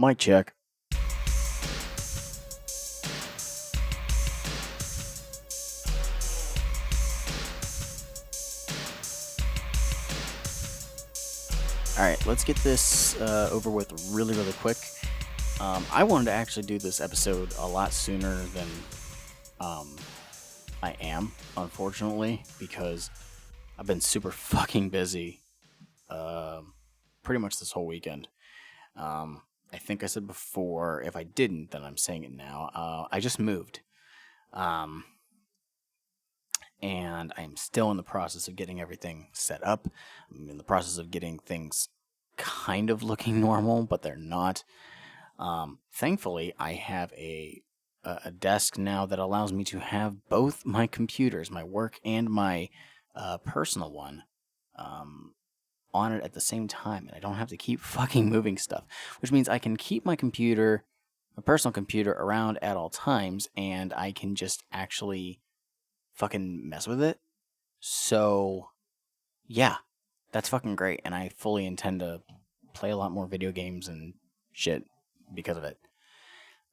Mic check. Alright, let's get this over with really, really quick. I wanted to actually do this episode a lot sooner than I am, unfortunately, because I've been super fucking busy pretty much this whole weekend. I think I said before, if I didn't, then I'm saying it now. I just moved. And I'm still in the process of getting everything set up. I'm in the process of getting things kind of looking normal, but they're not. Thankfully, I have a desk now that allows me to have both my computers, my work and my personal one, on it at the same time, and I don't have to keep fucking moving stuff, which means I can keep my computer, my personal computer, around at all times, and I can just actually fucking mess with it. So, yeah, that's fucking great, and I fully intend to play a lot more video games and shit because of it.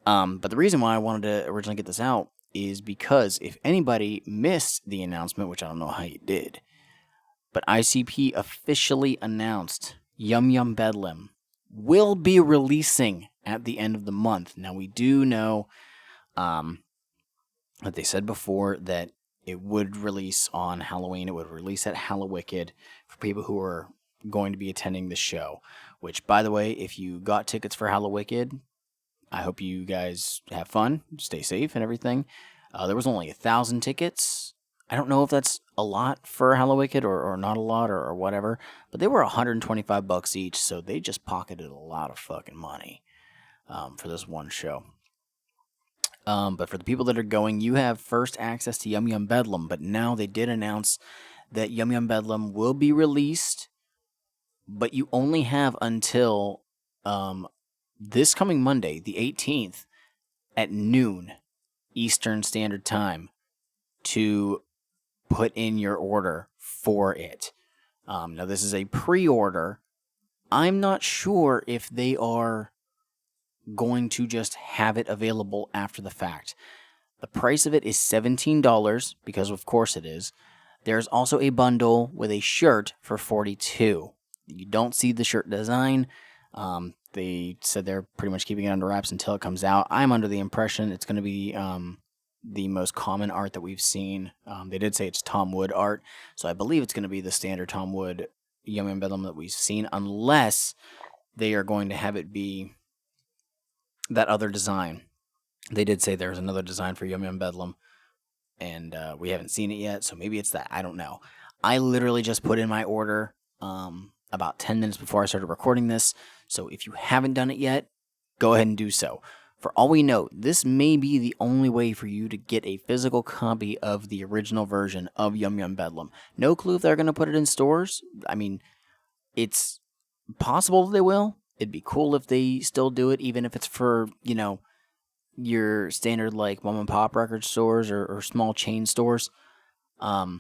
But the reason why I wanted to originally get this out is because if anybody missed the announcement, which I don't know how you did, but ICP officially announced Yum Yum Bedlam will be releasing at the end of the month. Now, we do know that they said before that it would release on Halloween. It would release at Hallowicked for people who are going to be attending the show. Which, by the way, if you got tickets for Hallowicked, I hope you guys have fun, stay safe and everything. There was only 1,000 tickets. I don't know if that's a lot for Hallowicked or not a lot or whatever, but they were $125 each, so they just pocketed a lot of fucking money for this one show. But for the people that are going, you have first access to Yum Yum Bedlam, but now they did announce that Yum Yum Bedlam will be released, but you only have until this coming Monday, the 18th, at noon Eastern Standard Time to put in your order for it. Now, this is a pre-order. I'm not sure if they are going to just have it available after the fact. The price of it is $17, because of course it is. There's also a bundle with a shirt for $42. You don't see the shirt design. They said they're pretty much keeping it under wraps until it comes out. I'm under the impression it's going to be the most common art that we've seen. They did say it's Tom Wood art, so I believe it's going to be the standard Tom Wood Yum Yum Bedlam that we've seen, unless they are going to have it be that other design. They did say there's another design for Yum Yum Bedlam, and we haven't seen it yet, so maybe it's that. I don't know. I literally just put in my order about 10 minutes before I started recording this, so if you haven't done it yet, go ahead and do so. For all we know, this may be the only way for you to get a physical copy of the original version of Yum Yum Bedlam. No clue if they're going to put it in stores. I mean, it's possible that they will. It'd be cool if they still do it, even if it's for, your standard, like, mom and pop record stores or small chain stores. But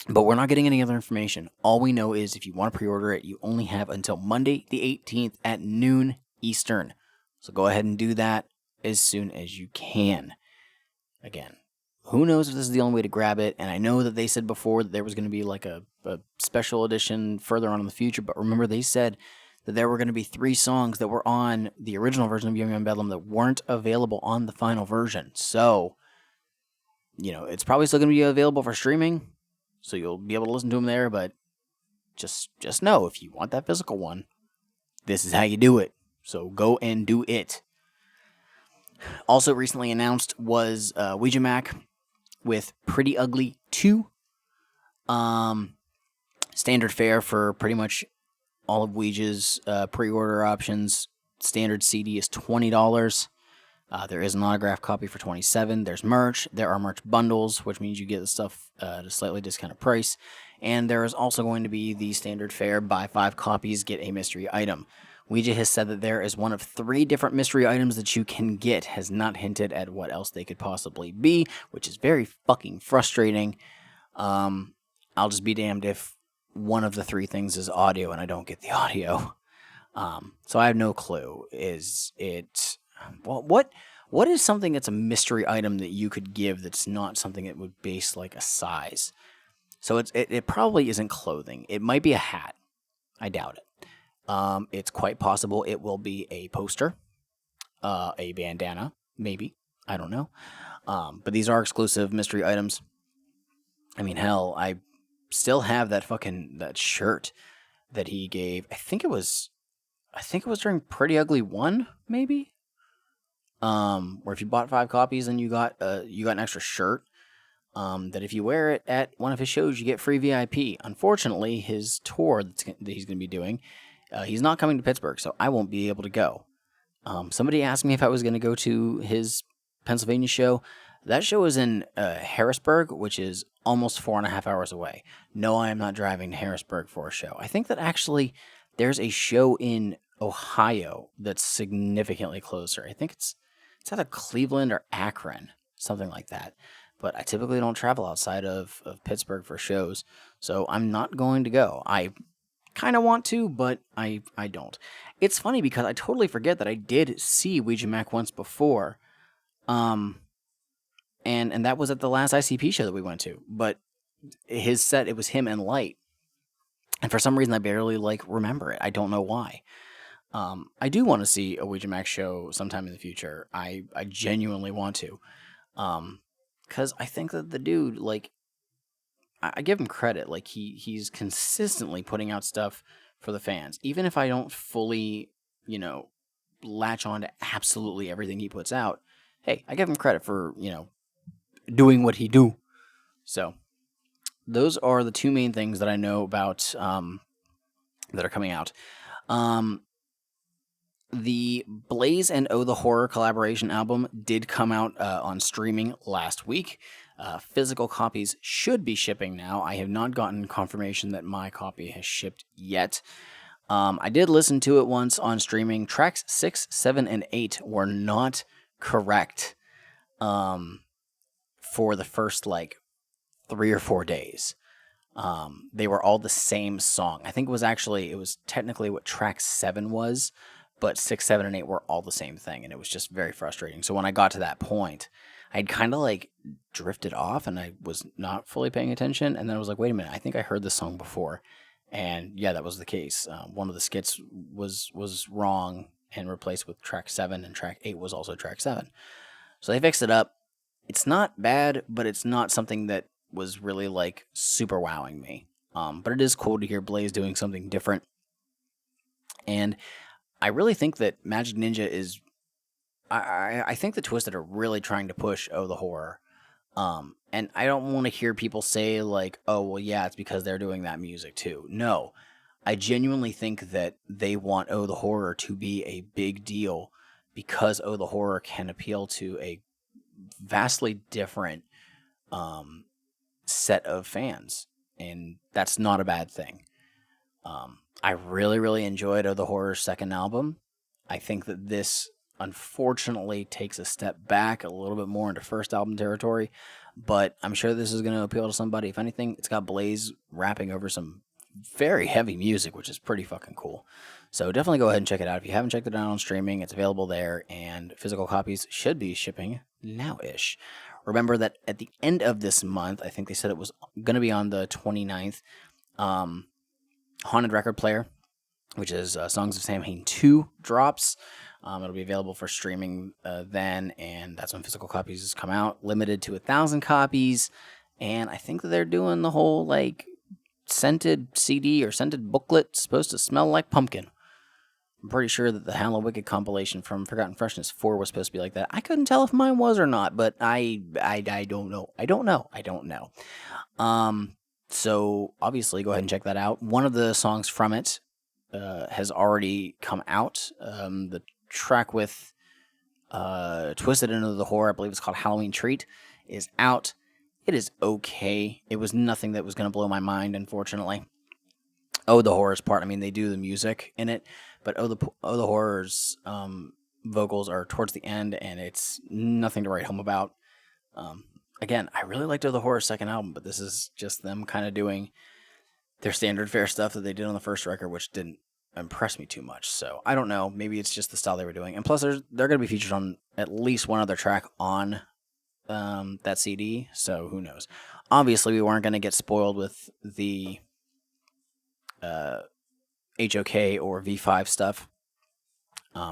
we're not getting any other information. All we know is if you want to pre-order it, you only have until Monday the 18th at noon Eastern. So go ahead and do that as soon as you can. Again, who knows if this is the only way to grab it. And I know that they said before that there was going to be like a special edition further on in the future. But remember, they said that there were going to be 3 songs that were on the original version of Yum Yum Bedlam that weren't available on the final version. So, it's probably still going to be available for streaming. So you'll be able to listen to them there. But just know, if you want that physical one, this is how you do it. So go and do it. Also recently announced was Ouija Mac with Pretty Ugly 2. Standard fare for pretty much all of Ouija's pre-order options. Standard CD is $20. There is an autographed copy for $27. There's merch. There are merch bundles, which means you get the stuff at a slightly discounted price. And there is also going to be the standard fare, buy 5 copies, get a mystery item. Ouija has said that there is one of 3 different mystery items that you can get, has not hinted at what else they could possibly be, which is very fucking frustrating. I'll just be damned if one of the 3 things is audio and I don't get the audio. So I have no clue. Is it well, what is something that's a mystery item that you could give that's not something that would base like a size? So it probably isn't clothing. It might be a hat. I doubt it. It's quite possible it will be a poster, a bandana, maybe. I don't know. But these are exclusive mystery items. I mean, hell, I still have that shirt that he gave. I think it was during Pretty Ugly 1, maybe. Where if you bought 5 copies, then you got an extra shirt. That if you wear it at one of his shows, you get free VIP. Unfortunately, his tour that he's going to be doing, he's not coming to Pittsburgh, so I won't be able to go. Somebody asked me if I was going to go to his Pennsylvania show. That show is in Harrisburg, which is almost 4.5 hours away. No, I am not driving to Harrisburg for a show. I think that actually there's a show in Ohio that's significantly closer. I think it's out of Cleveland or Akron, something like that. But I typically don't travel outside of Pittsburgh for shows, so I'm not going to go. I kind of want to, but I don't. It's funny because I totally forget that I did see Ouija Mac once before. And that was at the last ICP show that we went to. But his set, it was him and Light. And for some reason, I barely remember it. I don't know why. I do want to see a Ouija Mac show sometime in the future. I genuinely want to. Because I think that the dude, I give him credit. Like, he's consistently putting out stuff for the fans. Even if I don't fully, latch on to absolutely everything he puts out, hey, I give him credit for, doing what he do. So, those are the two main things that I know about that are coming out. The Blaze and Oh the Horror collaboration album did come out on streaming last week. Physical copies should be shipping now. I have not gotten confirmation that my copy has shipped yet. I did listen to it once on streaming. Tracks 6, 7, and 8 were not correct for the first 3 or 4 days. They were all the same song. I think it was technically what track 7 was, but 6, 7, and 8 were all the same thing, and it was just very frustrating. So when I got to that point, I'd kind of drifted off, and I was not fully paying attention, and then I was like, wait a minute, I think I heard this song before. And yeah, that was the case. One of the skits was wrong and replaced with track 7, and track 8 was also track 7. So they fixed it up. It's not bad, but it's not something that was really super wowing me. But it is cool to hear Blaze doing something different. And I really think that Magic Ninja is. I think the Twisted are really trying to push Oh the Horror. And I don't want to hear people say oh well yeah, it's because they're doing that music too. No. I genuinely think that they want Oh the Horror to be a big deal because Oh the Horror can appeal to a vastly different set of fans, and that's not a bad thing. I really, really enjoyed Oh the Horror's second album. I think that this unfortunately takes a step back a little bit more into first album territory, but I'm sure this is going to appeal to somebody. If anything, it's got Blaze rapping over some very heavy music, which is pretty fucking cool. So definitely go ahead and check it out. If you haven't checked it out on streaming, it's available there, and physical copies should be shipping now-ish. Remember that at the end of this month, I think they said it was going to be on the 29th, Haunted Record Player, which is Songs of Samhain 2, drops. It'll be available for streaming then, and that's when physical copies come out, limited to 1,000 copies. And I think that they're doing the whole scented CD or scented booklet supposed to smell like pumpkin. I'm pretty sure that the Halloween compilation from Forgotten Freshness 4 was supposed to be like that. I couldn't tell if mine was or not, but I don't know. I don't know. So obviously go ahead and check that out. One of the songs from it has already come out. The track with Twisted Into the Horror, I believe it's called Halloween Treat, is out. It is okay. It was nothing that was going to blow my mind, unfortunately. Oh, the Horror's part, I mean, they do the music in it, but Oh, the Horror's vocals are towards the end, and it's nothing to write home about. Again, I really liked Oh, the Horror's second album, but this is just them kind of doing their standard fare stuff that they did on the first record, which didn't impress me too much. So I don't know. Maybe it's just the style they were doing. And plus, they're going to be featured on at least one other track on that CD. So who knows? Obviously, we weren't going to get spoiled with the uh, HOK or V5 stuff.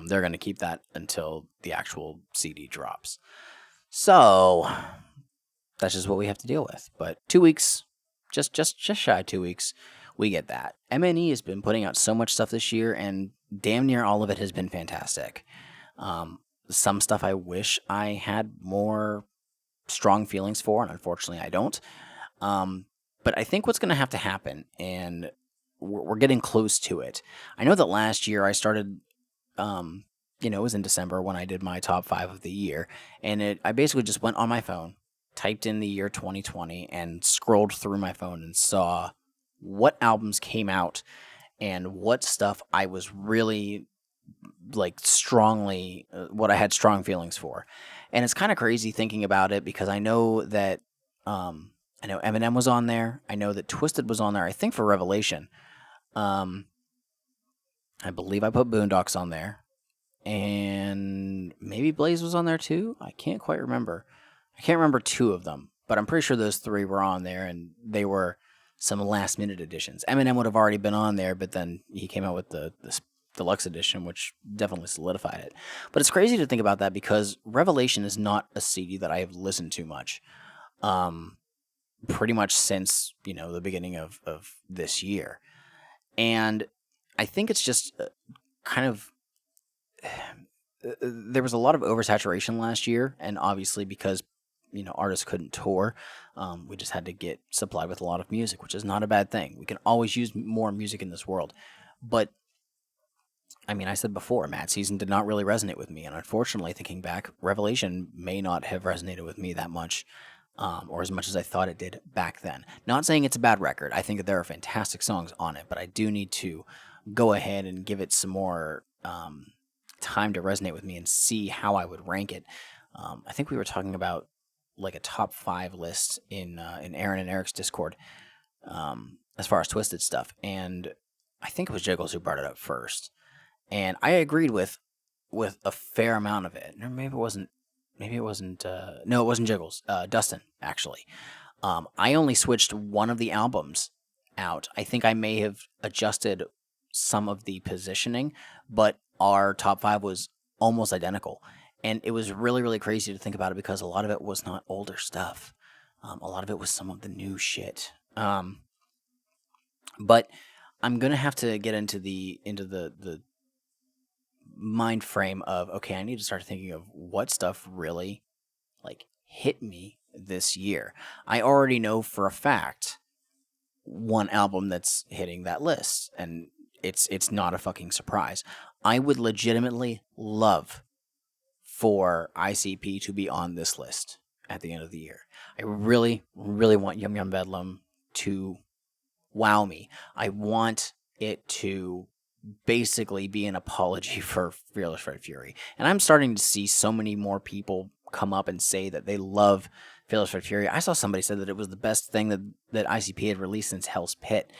They're going to keep that until the actual CD drops. So that's just what we have to deal with. But 2 weeks, just shy of 2 weeks, we get that. MNE has been putting out so much stuff this year, and damn near all of it has been fantastic. Some stuff I wish I had more strong feelings for, and unfortunately I don't. But I think what's going to have to happen, and we're getting close to it. I know that last year I started, it was in December when I did my top 5 of the year, and I basically just went on my phone, typed in the year 2020, and scrolled through my phone and saw what albums came out and what stuff I was really strongly, what I had strong feelings for. And it's kind of crazy thinking about it because I know that I know Eminem was on there. I know that Twisted was on there. I think for Revelation. I believe I put Boondocks on there. And maybe Blaze was on there too. I can't quite remember. I can't remember 2 of them, but I'm pretty sure those 3 were on there, and they were some last minute additions. Eminem would have already been on there, but then he came out with the deluxe edition, which definitely solidified it. But it's crazy to think about that because Revelation is not a CD that I have listened to much. Pretty much since, the beginning of this year. And I think it's just kind of, there was a lot of oversaturation last year, and obviously because, artists couldn't tour, we just had to get supplied with a lot of music, which is not a bad thing. We can always use more music in this world. But I said before, Mad Season did not really resonate with me, and unfortunately, thinking back, Revelation may not have resonated with me that much, or as much as I thought it did back then. Not saying it's a bad record. I think that there are fantastic songs on it, but I do need to go ahead and give it some more time to resonate with me and see how I would rank it. I think we were talking about a top 5 list in Aaron and Eric's Discord as far as Twisted stuff, and I think it was Jiggles who brought it up first. And I agreed with a fair amount of it. Or maybe it wasn't. No, it wasn't Jiggles. Dustin, actually. I only switched one of the albums out. I think I may have adjusted some of the positioning, but our top 5 was almost identical. And it was really, really crazy to think about it because a lot of it was not older stuff. A lot of it was some of the new shit. But I'm gonna have to get into the mind frame of, okay, I need to start thinking of what stuff really hit me this year. I already know for a fact one album that's hitting that list, and it's not a fucking surprise. I would legitimately love for ICP to be on this list at the end of the year. I really, really want Yum Yum Bedlam to wow me. I want it to basically be an apology for Fearless Fred Fury. And I'm starting to see so many more people come up and say that they love Fearless Fred Fury. I saw somebody said that it was the best thing that ICP had released since Hell's Pit.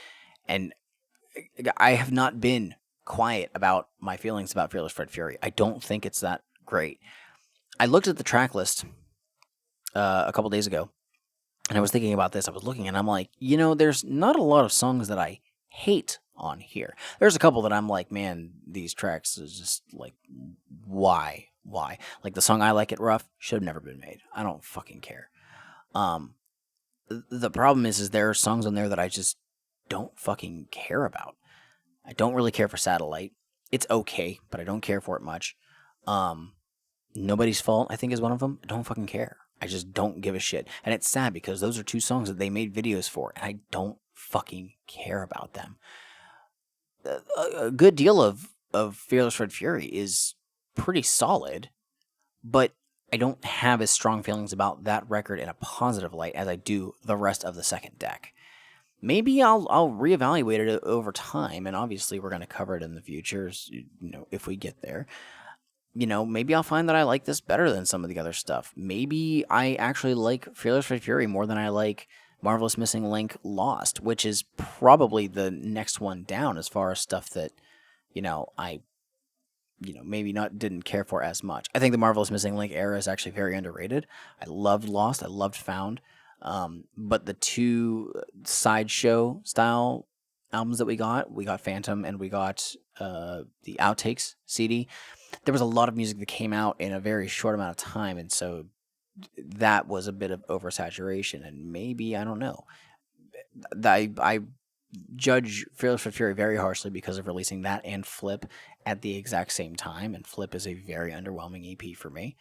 And I have not been quiet about my feelings about Fearless Fred Fury. I don't think it's that great. I looked at the track list a couple days ago, and I was thinking about this. I was looking, and I'm like, there's not a lot of songs that I hate on here. There's a couple that I'm like, man, these tracks is just why? Like the song I Like It Rough should have never been made. I don't fucking care. The problem is there are songs on there that I just don't fucking care about. I don't really care for Satellite. It's okay, but I don't care for it much. Nobody's Fault, I think, is one of them. I don't fucking care. I just don't give a shit. And it's sad because those are 2 songs that they made videos for, and I don't fucking care about them. A good deal of Fearless Fred Fury is pretty solid, but I don't have as strong feelings about that record in a positive light as I do the rest of the second deck. Maybe I'll reevaluate it over time, and obviously we're going to cover it in the future, if we get there. Maybe I'll find that I like this better than some of the other stuff. Maybe I actually like Fearless Fred Fury more than I like Marvelous Missing Link Lost, which is probably the next one down as far as stuff that I maybe not didn't care for as much. I think the Marvelous Missing Link era is actually very underrated. I loved Lost. I loved Found. But the two sideshow style albums that we got Phantom and we got the Outtakes CD. There was a lot of music that came out in a very short amount of time, and so that was a bit of oversaturation. And maybe I don't know. I judge Fearless for Fury very harshly because of releasing that and Flip at the exact same time, and Flip is a very underwhelming EP for me.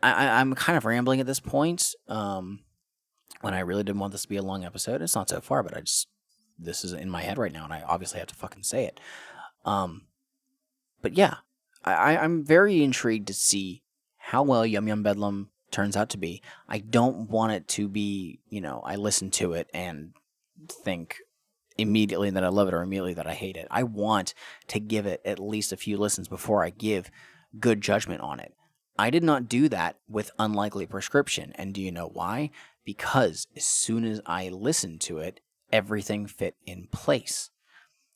I'm kind of rambling at this point, when I really didn't want this to be a long episode. It's not so far, but this is in my head right now, and I obviously have to fucking say it. But yeah, I'm very intrigued to see how well Yum Yum Bedlam turns out to be. I don't want it to be, I listen to it and think immediately that I love it or immediately that I hate it. I want to give it at least a few listens before I give good judgment on it. I did not do that with Unlikely Prescription, and do you know why? Because as soon as I listened to it, everything fit in place.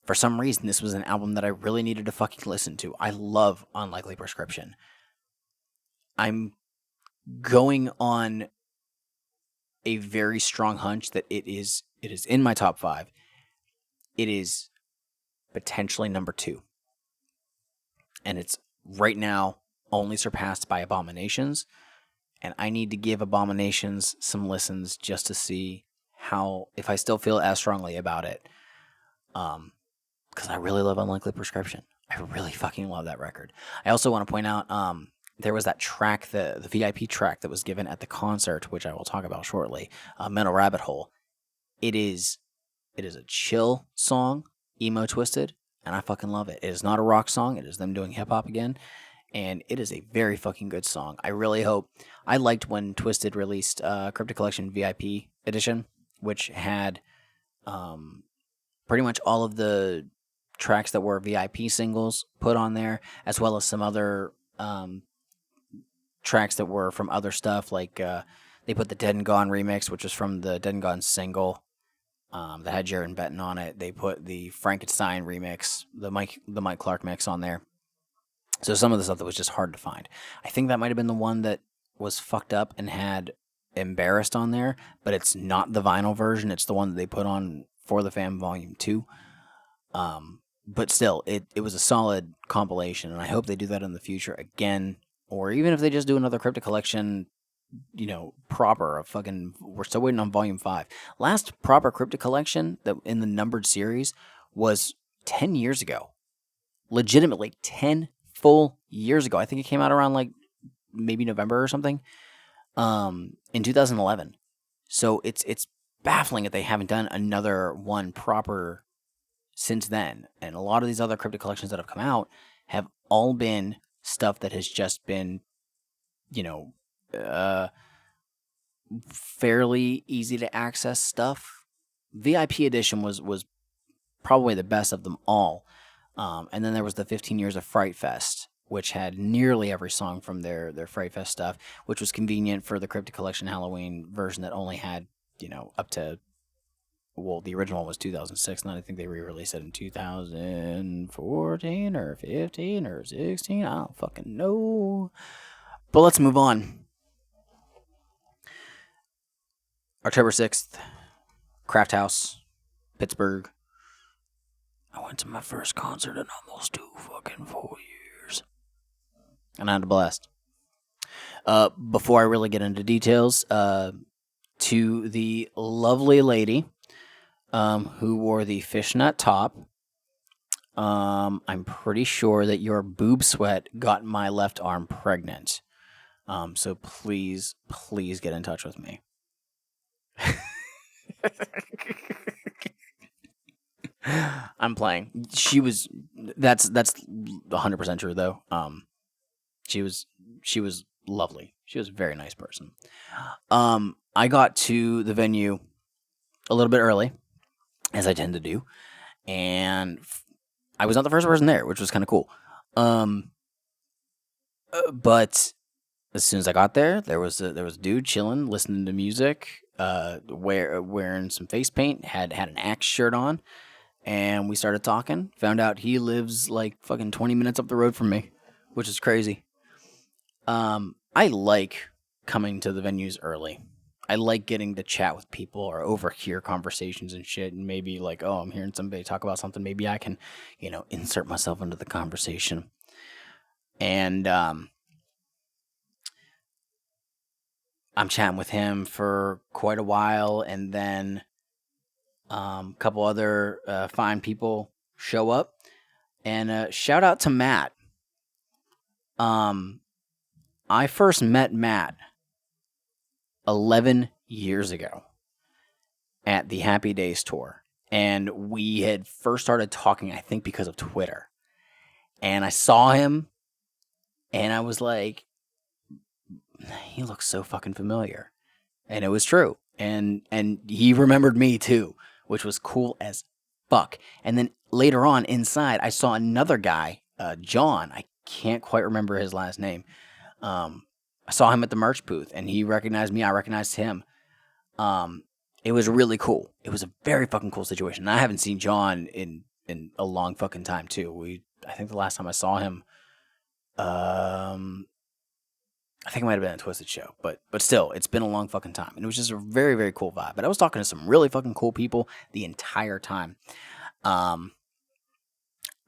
For some reason, this was an album that I really needed to fucking listen to. I love Unlikely Prescription. I'm going on a very strong hunch that it is in my top 5. It is potentially number 2. And it's right now only surpassed by Abominations. And I need to give Abominations some listens just to see if I still feel as strongly about it. Because I really love Unlikely Prescription. I really fucking love that record. I also want to point out, there was that track, the VIP track that was given at the concert, which I will talk about shortly, Mental Rabbit Hole. It is a chill song, emo twisted, and I fucking love it. It is not a rock song. It is them doing hip-hop again, and it is a very fucking good song. I really hope... I liked when Twisted released Cryptic Collection VIP edition, which had pretty much all of the tracks that were VIP singles put on there, as well as some other tracks that were from other stuff, like they put the Dead and Gone remix, which was from the Dead and Gone single that had Jared and Benton on it. They put the Frankenstein remix, the Mike Clark mix on there. So some of the stuff that was just hard to find. I think that might have been the one that was fucked up and had Embarrassed on there, but it's not the vinyl version. It's the one that they put on For the Fam Volume 2. But still, it was a solid compilation, and I hope they do that in the future again, or even if they just do another Cryptic Collection, proper. We're still waiting on Volume 5. Last proper Cryptic Collection that in the numbered series was 10 years ago. Legitimately 10 full years ago. I think it came out around like maybe November or something, in 2011. So it's baffling that they haven't done another one proper since then. And a lot of these other Cryptic Collections that have come out have all been stuff that has just been, fairly easy to access stuff. VIP edition was probably the best of them all. And then there was the 15 Years of Fright Fest, which had nearly every song from their Fright Fest stuff, which was convenient for the Cryptic Collection Halloween version that only had, up to... Well, the original was 2006, and I think they re-released it in 2014 or 15 or 16. I don't fucking know. But let's move on. October 6th, Craft House, Pittsburgh. I went to my first concert in almost 4 years. And I had a blast. Before I really get into details, to the lovely lady who wore the fishnet top, I'm pretty sure that your boob sweat got my left arm pregnant. So please get in touch with me. I'm playing. That's 100% true though. She was lovely. She was a very nice person. I got to the venue a little bit early, as I tend to do, and I was not the first person there, which was kind of cool. But as soon as I got there, there was a dude chilling, listening to music, wearing some face paint, had an Axe shirt on, and we started talking. Found out he lives like fucking 20 minutes up the road from me, which is crazy. I like coming to the venues early. I like getting to chat with people or overhear conversations and shit, and maybe like, oh, I'm hearing somebody talk about something. Maybe I can, insert myself into the conversation. And I'm chatting with him for quite a while, and then a couple other fine people show up. And shout out to Matt. I first met Matt 11 years ago at the Happy Days tour. And we had first started talking, I think, because of Twitter. And I saw him, and I was like, he looks so fucking familiar. And it was true. And he remembered me too, which was cool as fuck. And then later on inside, I saw another guy, John. I can't quite remember his last name. I saw him at the merch booth, and he recognized me. I recognized him. It was really cool. It was a very fucking cool situation. And I haven't seen John in a long fucking time too. I think the last time I saw him, I think it might have been a Twisted show, but still, it's been a long fucking time, and it was just a very, very cool vibe. But I was talking to some really fucking cool people the entire time,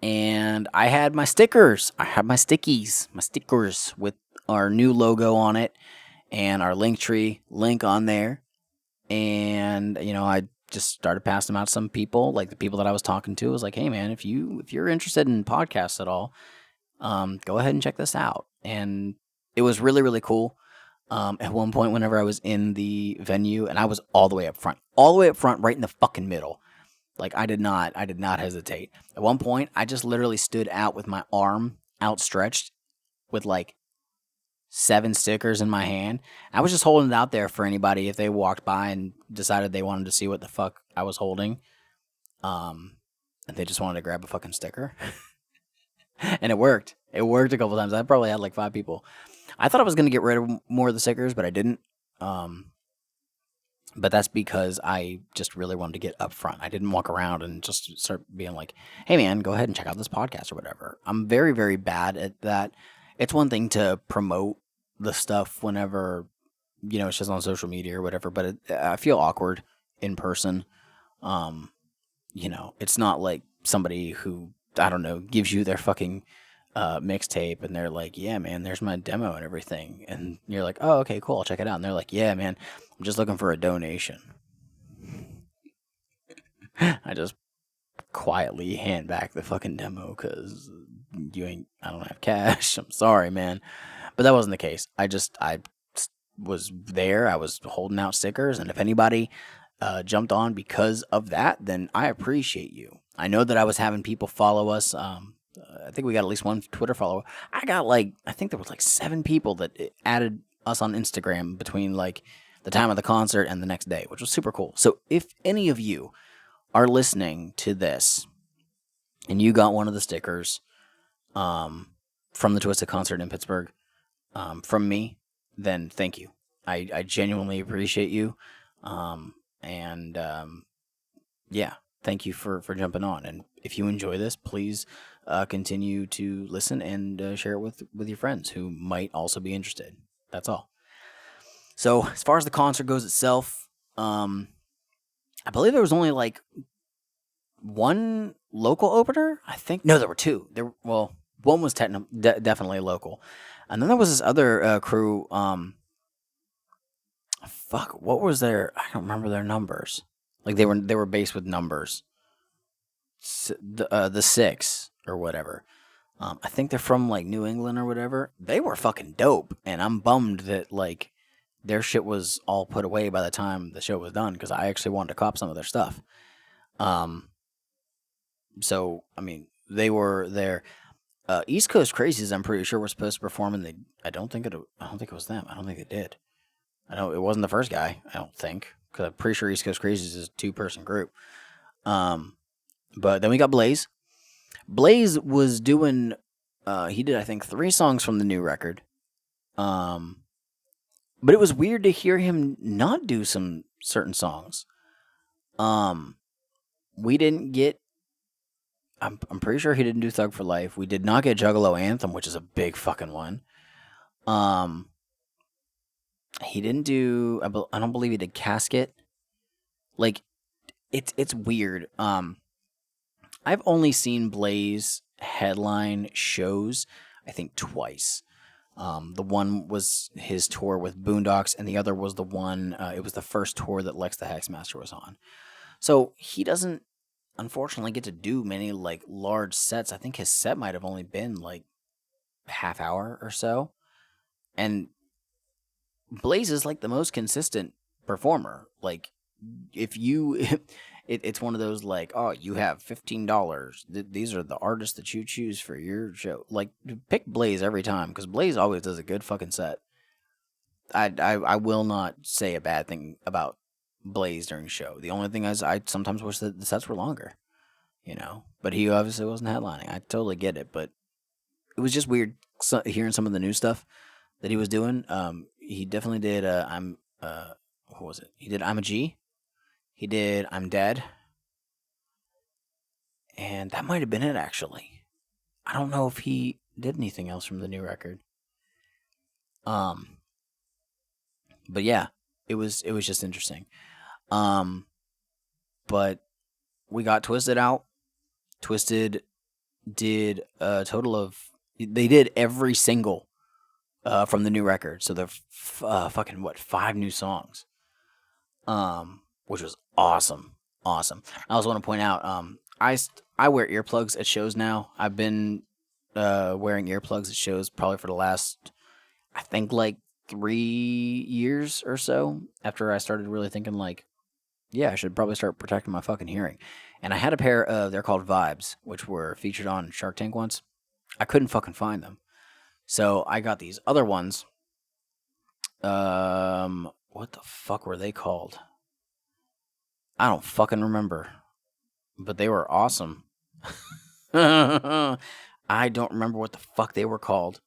and I had my stickers. I had my stickies, my stickers with our new logo on it, and our Linktree link on there, and I just started passing them out to some people, like the people that I was talking to. I was like, hey man, if you're interested in podcasts at all, go ahead and check this out. And it was really, really cool. At one point, whenever I was in the venue, and I was all the way up front, right in the fucking middle. Like I did not hesitate. At one point, I just literally stood out with my arm outstretched with like 7 stickers in my hand. I was just holding it out there for anybody if they walked by and decided they wanted to see what the fuck I was holding. And they just wanted to grab a fucking sticker. And it worked. It worked a couple times. I probably had like 5 people. I thought I was going to get rid of more of the stickers, but I didn't. But that's because I just really wanted to get up front. I didn't walk around and just start being like, hey man, go ahead and check out this podcast or whatever. I'm very, very bad at that. It's one thing to promote the stuff whenever, it's just on social media or whatever, but I feel awkward in person. It's not like somebody who, I don't know, gives you their fucking mixtape and they're like, yeah, man, there's my demo and everything. And you're like, oh, okay, cool, I'll check it out. And they're like, yeah, man, I'm just looking for a donation. I just quietly hand back the fucking demo because I don't have cash. I'm sorry, man. But that wasn't the case. I was there. I was holding out stickers. And if anybody jumped on because of that, then I appreciate you. I know that I was having people follow us. I think we got at least one Twitter follower. I think there was like 7 people that added us on Instagram between like the time of the concert and the next day, which was super cool. So if any of you are listening to this and you got one of the stickers from the Twisted concert in Pittsburgh from me, then thank you. I genuinely appreciate you. Yeah, thank you for jumping on. And if you enjoy this, please continue to listen and share it with your friends who might also be interested. That's all. So as far as the concert goes itself, I believe there was only like one local opener. I think no, there were 2. One was definitely local, and then there was this other crew. What was their? I don't remember their numbers. Like they were based with numbers. The 6 or whatever. I think they're from like New England or whatever. They were fucking dope, and I'm bummed that like their shit was all put away by the time the show was done because I actually wanted to cop some of their stuff. So I mean, they were there. East Coast Crazies, I'm pretty sure were supposed to perform, and I don't think it was them. I don't think they did. It wasn't the first guy. I don't think, because I'm pretty sure East Coast Crazies is a 2-person group. But then we got Blaze. Blaze was doing. He did, I think, 3 songs from the new record. But it was weird to hear him not do some certain songs. We didn't get I'm pretty sure he didn't do Thug for Life. We did not get Juggalo Anthem, which is a big fucking one. Um, he didn't do. I don't believe he did Casket. Like it's weird. I've only seen Blaze headline shows, I think twice. The one was his tour with Boondocks, and the other was the one. It was the first tour that Lex the Hexmaster was on. So he doesn't, unfortunately, get to do many like large sets. I think his set might have only been like half hour or so. And Blaze is like the most consistent performer. Like if you, it's one of those like, oh, you have $15. These are the artists that you choose for your show. Like pick Blaze every time because Blaze always does a good fucking set. I will not say a bad thing about Blaze during the show. The only thing is I sometimes wish that the sets were longer, But he obviously wasn't headlining. I totally get it, but it was just weird hearing some of the new stuff that he was doing. He definitely did. What was it? He did I'm a G. He did I'm Dead, and that might have been it actually. I don't know if he did anything else from the new record. But yeah, it was just interesting. But we got Twisted out. Twisted did a total of they did every single from the new record. So they're fucking 5 new songs. Which was awesome. Awesome. I also want to point out I wear earplugs at shows now. I've been wearing earplugs at shows probably for the last I think like 3 years or so after I started really thinking like yeah, I should probably start protecting my fucking hearing. And I had a pair of, they're called Vibes, which were featured on Shark Tank once. I couldn't fucking find them. So I got these other ones. What the fuck were they called? I don't fucking remember. But they were awesome. I don't remember what the fuck they were called.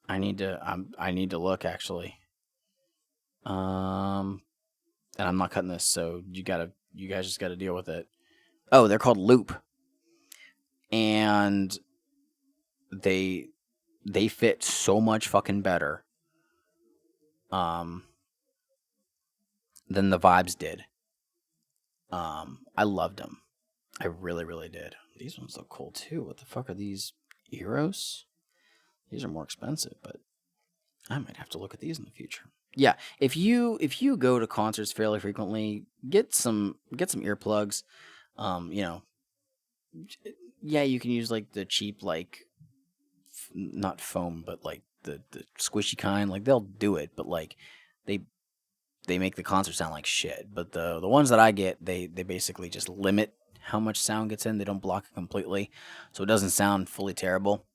I need to look actually. And I'm not cutting this, so you guys just gotta deal with it. Oh, they're called Loop, and they fit so much fucking better, than the Vibes did. I loved them. I really, really did. These ones look cool too. What the fuck are these? Eros? These are more expensive, but I might have to look at these in the future. Yeah, if you go to concerts fairly frequently, get some earplugs. Yeah, you can use like the cheap like not foam, but like the squishy kind. Like they'll do it, but like they make the concert sound like shit. But the ones that I get, they basically just limit how much sound gets in. They don't block it completely, so it doesn't sound fully terrible.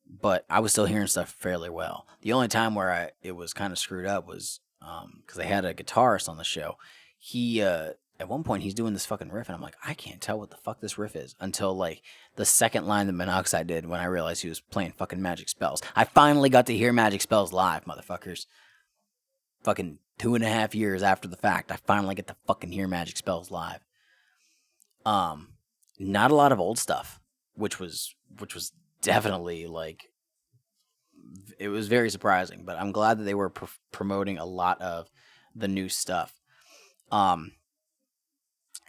But I was still hearing stuff fairly well. The only time where it was kind of screwed up was because I had a guitarist on the show. He at one point he's doing this fucking riff, and I'm like, I can't tell what the fuck this riff is until like the second line that Monoxide did when I realized he was playing fucking Magic Spells. I finally got to hear Magic Spells live, motherfuckers. Fucking 2.5 years after the fact, I finally get to fucking hear Magic Spells live. Not a lot of old stuff, which was definitely like it was very surprising, but I'm glad that they were promoting a lot of the new stuff.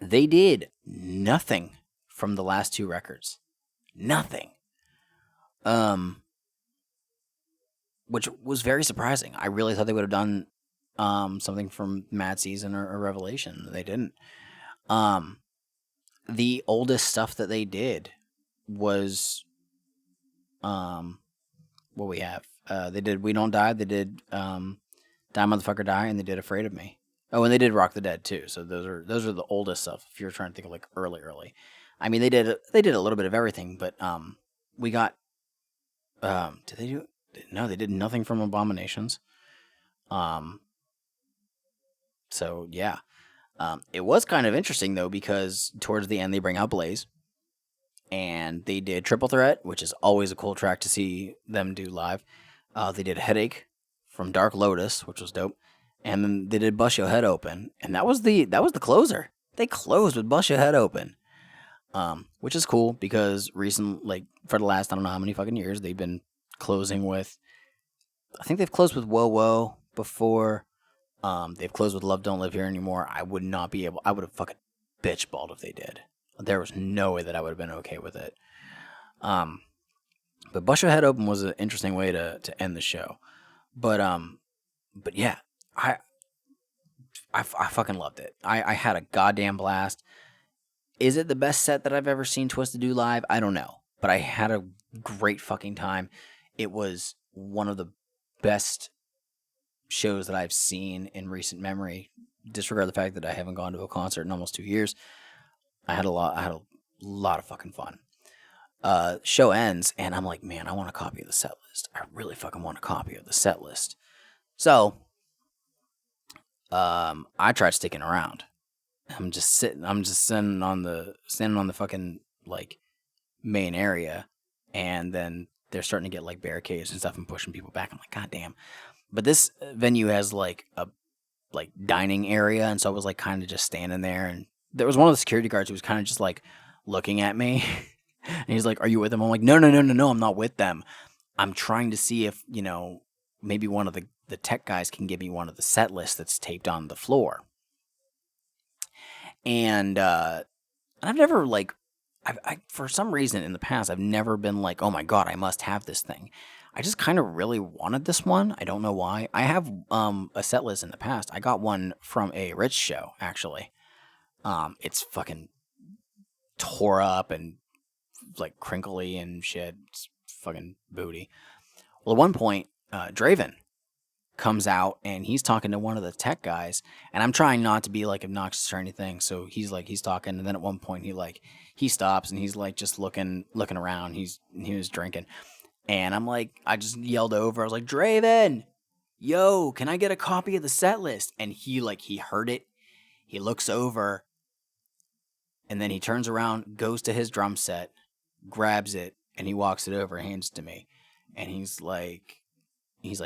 They did nothing from the last 2 records. Nothing. Which was very surprising. I really thought they would have done something from Mad Season or Revelation. They didn't. The oldest stuff that they did was what we have. They did We Don't Die. They did Die Motherfucker Die, and they did Afraid of Me. Oh, and they did Rock the Dead too. So those are the oldest stuff. If you're trying to think of like early. I mean, they did a little bit of everything, but we got did they do? No, they did nothing from Abominations. So yeah, it was kind of interesting though because towards the end they bring out Blaze, and they did Triple Threat, which is always a cool track to see them do live. They did Headache from Dark Lotus, which was dope, and then they did Bust Your Head Open, and that was the closer. they closed with Bust Your Head Open. Which is cool because for the last, I don't know how many fucking years, they've been closing with, I think they've closed with Whoa Whoa before. They've closed with Love Don't Live Here Anymore. I would have fucking bitch balled if they did. There was no way that I would have been okay with it. But Bust Your Head Open was an interesting way to end the show. But yeah, I fucking loved it. I had a goddamn blast. Is it the best set that I've ever seen Twisted do live? I don't know. But I had a great fucking time. It was one of the best shows that I've seen in recent memory. Disregard the fact that I haven't gone to a concert in almost 2 years. I had a lot of fucking fun. Show ends, and I'm like, man, I want a copy of the set list. I really fucking want a copy of the set list. So, I tried sticking around. I'm just standing on the fucking, like, main area, and then they're starting to get, like, barricades and stuff and pushing people back. I'm like, god damn. But this venue has, like, a, like, dining area, and so I was, like, kind of just standing there, and there was one of the security guards who was kind of just, like, looking at me, and he's like, are you with them? I'm like, no, I'm not with them. I'm trying to see if, maybe one of the tech guys can give me one of the set lists that's taped on the floor. And I've never, like, I for some reason in the past, I've never been like, oh my god, I must have this thing. I just kind of really wanted this one. I don't know why. I have a set list in the past. I got one from a Rich show, actually. It's fucking tore up and, like, crinkly and shit. It's fucking booty. Well, at one point, Draven comes out and he's talking to one of the tech guys, and I'm trying not to be, like, obnoxious or anything, so he's talking, and then at one point he stops and he's, like, just looking around. He was drinking, and I'm like, I just yelled over, I was like, Draven, yo, can I get a copy of the set list? And he heard it, he looks over, and then he turns around, goes to his drum set, grabs it, and he walks it over and hands it to me, and he's like,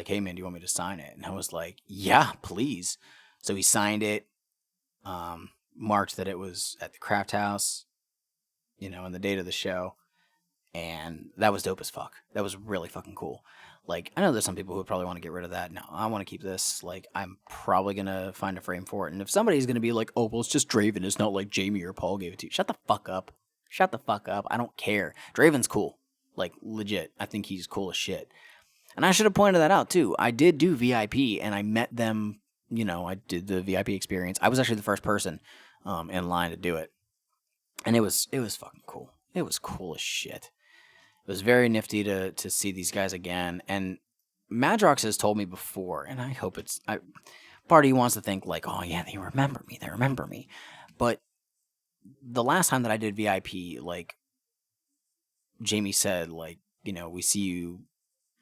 hey, man, do you want me to sign it? And I was like, yeah, please. So he signed it, marked that it was at the Craft House, and the date of the show. And that was dope as fuck. That was really fucking cool. Like, I know there's some people who would probably want to get rid of that. No, I want to keep this. Like, I'm probably going to find a frame for it. And if somebody's going to be like, oh, well, it's just Draven, it's not like Jamie or Paul gave it to you. Shut the fuck up. Shut the fuck up. I don't care. Draven's cool. Like, legit. I think he's cool as shit. And I should have pointed that out, too. I did do VIP, and I met them, I did the VIP experience. I was actually the first person in line to do it. And it was fucking cool. It was cool as shit. It was very nifty to see these guys again. And Madrox has told me before, and I hope part of you wants to think, like, oh, yeah, they remember me. But the last time that I did VIP, like, Jamie said, like, we see you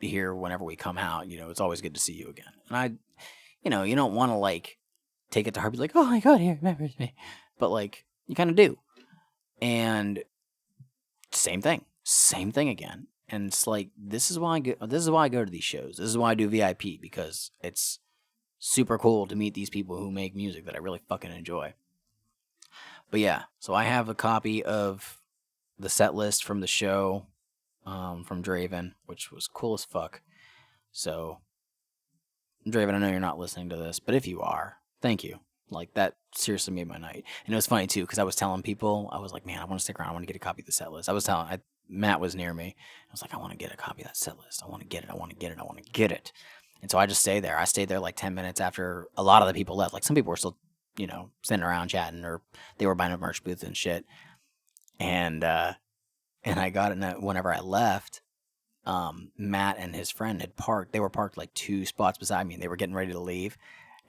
here whenever we come out, it's always good to see you again. And I, you don't want to, like, take it to heart, be like, oh my god, he remembers me. But, like, you kind of do. And same thing again. And it's like, this is why I go to these shows. This is why I do VIP, because it's super cool to meet these people who make music that I really fucking enjoy. But yeah, so I have a copy of the set list from the show, from Draven, which was cool as fuck. So, Draven, I know you're not listening to this, but if you are, thank you. Like, that seriously made my night. And it was funny, too, because I was telling people, I was like, man, I want to stick around. I want to get a copy of the set list. Matt was near me. I was like, I want to get a copy of that set list. I want to get it. And so I just stayed there. I stayed there like 10 minutes after a lot of the people left. Like, some people were still, sitting around chatting, or they were buying a merch booth and shit. And I got it whenever I left. Matt and his friend had parked. They were parked like 2 spots beside me, and they were getting ready to leave.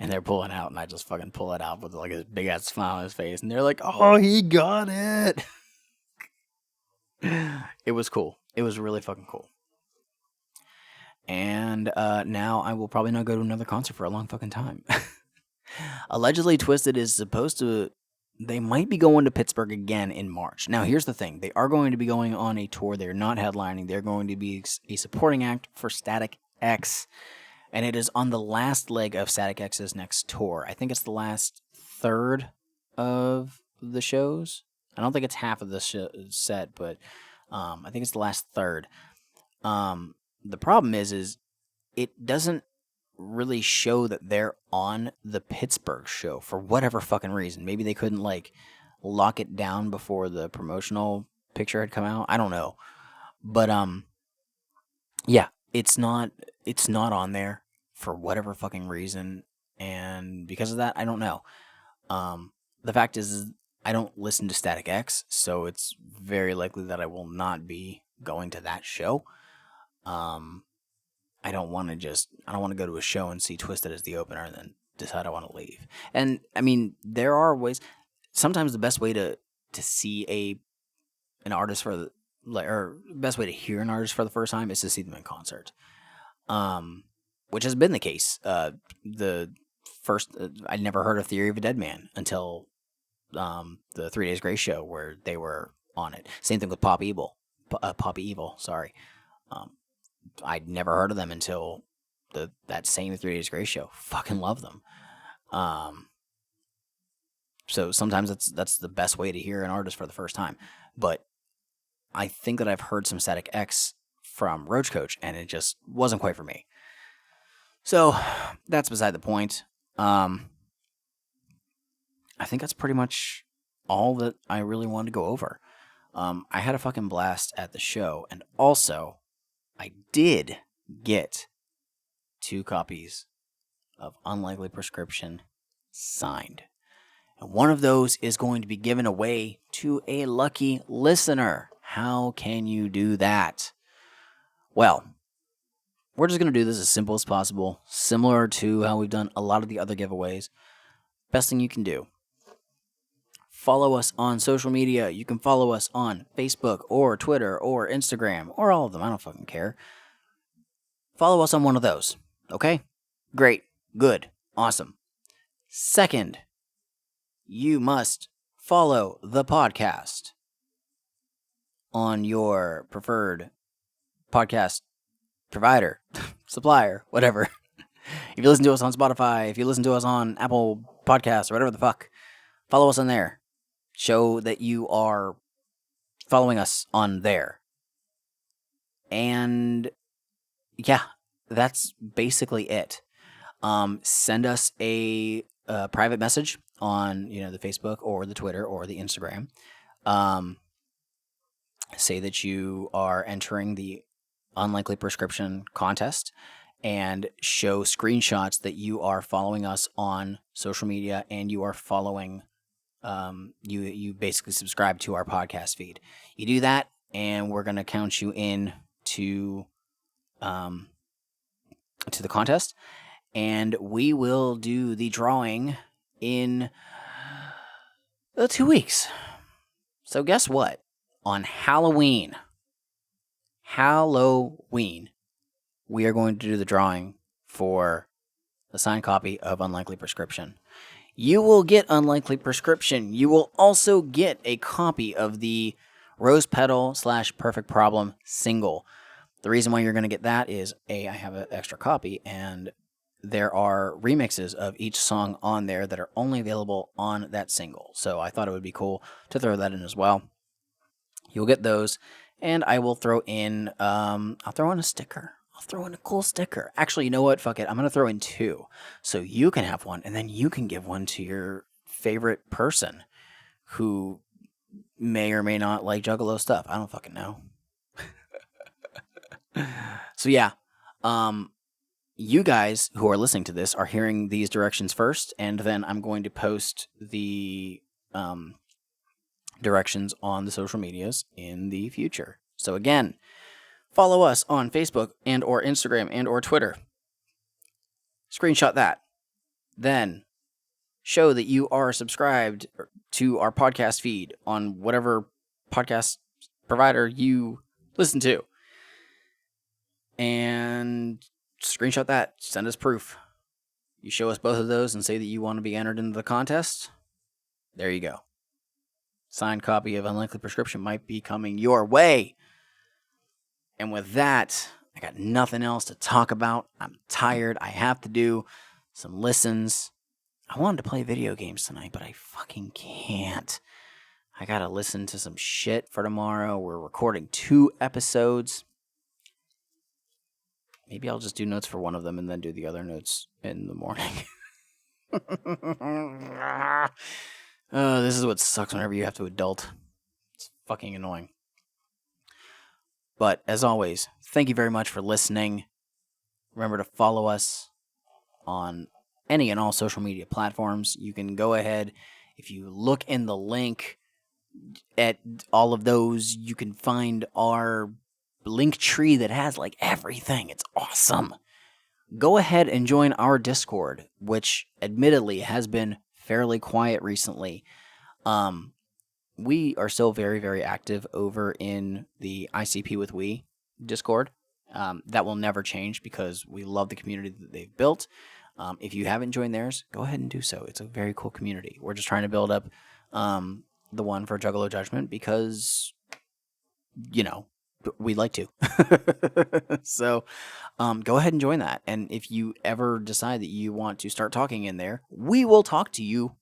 And they're pulling out, and I just fucking pull it out with, like, a big ass smile on his face. And they're like, oh, he got it. It was cool. It was really fucking cool. And now I will probably not go to another concert for a long fucking time. Allegedly, Twisted is supposed to... They might be going to Pittsburgh again in March. Now, here's the thing. They are going to be going on a tour. They're not headlining. They're going to be a supporting act for Static X. And it is on the last leg of Static X's next tour. I think it's the last third of the shows. I don't think it's half of the set, but I think it's the last third. The problem is it doesn't really show that they're on the Pittsburgh show for whatever fucking reason. Maybe they couldn't like lock it down before the promotional picture had come out. I don't know. But yeah, it's not on there for whatever fucking reason, and because of that, I don't know. The fact is I don't listen to Static X, so it's very likely that I will not be going to that show. Um I don't want to go to a show and see Twisted as the opener and then decide I want to leave. And I mean, there are ways. Sometimes the best way to see an artist for the or best way to hear an artist for the first time is to see them in concert. Which has been the case. The first I never heard of Theory of a Dead Man until the 3 Days Grace show where they were on it. Same thing with Poppy Evil. Sorry. I'd never heard of them until that same 3 Days Grace show. Fucking love them. So sometimes that's the best way to hear an artist for the first time. But I think that I've heard some Static X from Roach Coach, and it just wasn't quite for me. So that's beside the point. I think that's pretty much all that I really wanted to go over. I had a fucking blast at the show, and also I did get 2 copies of Unlikely Prescription signed. And one of those is going to be given away to a lucky listener. How can you do that? Well, we're just going to do this as simple as possible, similar to how we've done a lot of the other giveaways. Best thing you can do. Follow us on social media. You can follow us on Facebook or Twitter or Instagram or all of them. I don't fucking care. Follow us on one of those. Okay? Great. Good. Awesome. Second, you must follow the podcast on your preferred podcast provider, supplier, whatever. If you listen to us on Spotify, if you listen to us on Apple Podcasts or whatever the fuck, follow us on there. Show that you are following us on there. And yeah, that's basically it. Send us a private message on the Facebook or the Twitter or the Instagram. Say that you are entering the Unlikely Prescription contest and show screenshots that you are following us on social media and you are following you basically subscribe to our podcast feed. You do that and we're going to count you in to the contest, and we will do the drawing in 2 weeks. So guess what? On Halloween, we are going to do the drawing for the signed copy of Unlikely Prescription. You will get Unlikely Prescription. You will also get a copy of the Rose Petal / Perfect Problem single. The reason why you're going to get that is, I have an extra copy, and there are remixes of each song on there that are only available on that single. So I thought it would be cool to throw that in as well. You'll get those, and I will throw in, I'll throw in a sticker. I'll throw in a cool sticker. Actually, you know what? Fuck it. I'm going to throw in 2. So you can have one, and then you can give one to your favorite person who may or may not like Juggalo stuff. I don't fucking know. So yeah, you guys who are listening to this are hearing these directions first, and then I'm going to post the directions on the social medias in the future. So again, follow us on Facebook and or Instagram and or Twitter. Screenshot that. Then show that you are subscribed to our podcast feed on whatever podcast provider you listen to. And screenshot that. Send us proof. You show us both of those and say that you want to be entered into the contest. There you go. Signed copy of Unlikely Prescription might be coming your way. And with that, I got nothing else to talk about. I'm tired. I have to do some listens. I wanted to play video games tonight, but I fucking can't. I gotta listen to some shit for tomorrow. We're recording 2 episodes. Maybe I'll just do notes for one of them and then do the other notes in the morning. This is what sucks whenever you have to adult. It's fucking annoying. But as always, thank you very much for listening. Remember to follow us on any and all social media platforms. You can go ahead, if you look in the link at all of those, you can find our link tree that has like everything. It's awesome. Go ahead and join our Discord, which admittedly has been fairly quiet recently. We are still very, very active over in the ICP with We Discord. That will never change because we love the community that they've built. If you haven't joined theirs, go ahead and do so. It's a very cool community. We're just trying to build up the one for Juggalo Judgment because, we'd like to. So go ahead and join that. And if you ever decide that you want to start talking in there, we will talk to you.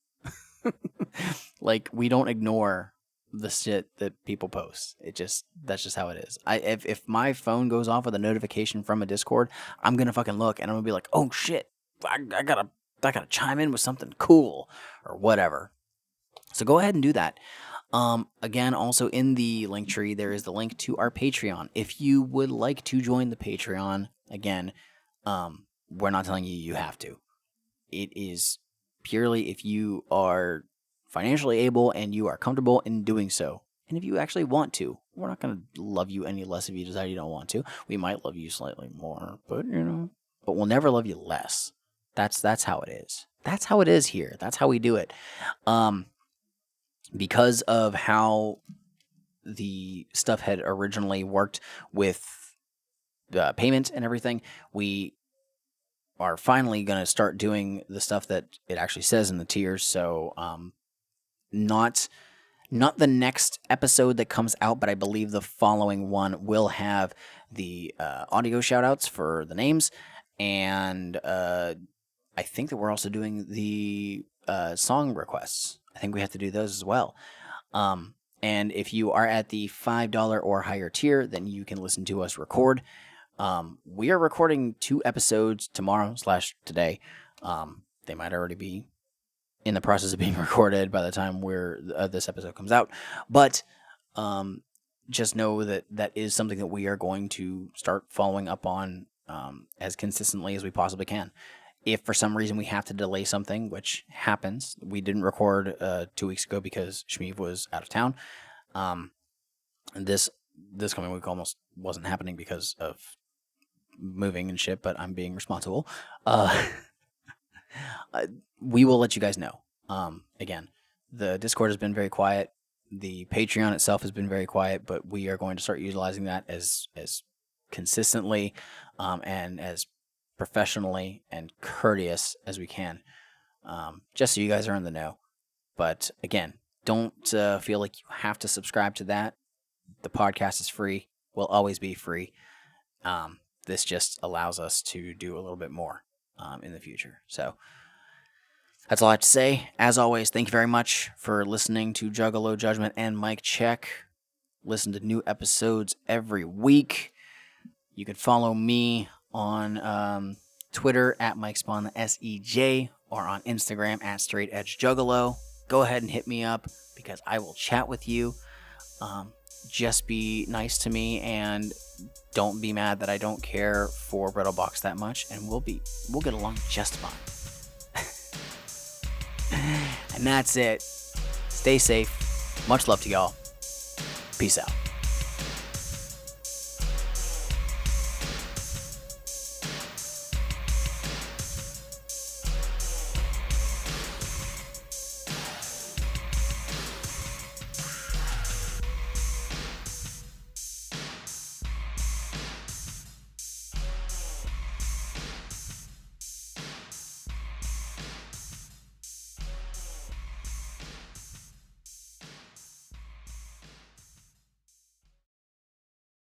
Like, we don't ignore the shit that people post. That's just how it is. If my phone goes off with a notification from a Discord, I'm gonna fucking look and I'm gonna be like, oh shit, I gotta chime in with something cool or whatever. So go ahead and do that. Again, also in the link tree, there is the link to our Patreon. If you would like to join the Patreon, again, we're not telling you you have to. It is purely if you are financially able and you are comfortable in doing so. And if you actually want to, we're not going to love you any less if you decide you don't want to. We might love you slightly more, but we'll never love you less. That's how it is. That's how it is here. That's how we do it. Because of how the stuff had originally worked with the payment and everything, we are finally going to start doing the stuff that it actually says in the tiers. So, not the next episode that comes out, but I believe the following one will have the audio shoutouts for the names, and I think that we're also doing the song requests. I think we have to do those as well. And if you are at the $5 or higher tier, then you can listen to us record. We are recording 2 episodes tomorrow/today. They might already be in the process of being recorded by the time this episode comes out. But just know that is something that we are going to start following up on as consistently as we possibly can. If for some reason we have to delay something, which happens, we didn't record 2 weeks ago because Shmeev was out of town. This coming week almost wasn't happening because of moving and shit, but I'm being responsible. We will let you guys know. Again, the Discord has been very quiet. The Patreon itself has been very quiet, but we are going to start utilizing that as consistently and as professionally and courteous as we can, just so you guys are in the know. But again, don't feel like you have to subscribe to that. The podcast is free, will always be free. This just allows us to do a little bit more in the future. So that's all I have to say. As always, thank you very much for listening to Juggalo Judgment and Mike Check. Listen to new episodes every week. You can follow me on Twitter at MikeSpawnSEJ or on Instagram at StraightEdgeJuggalo. Go ahead and hit me up because I will chat with you. Just be nice to me and don't be mad that I don't care for Riddlebox that much, and we'll get along just fine. And that's it. Stay safe. Much love to y'all. Peace out.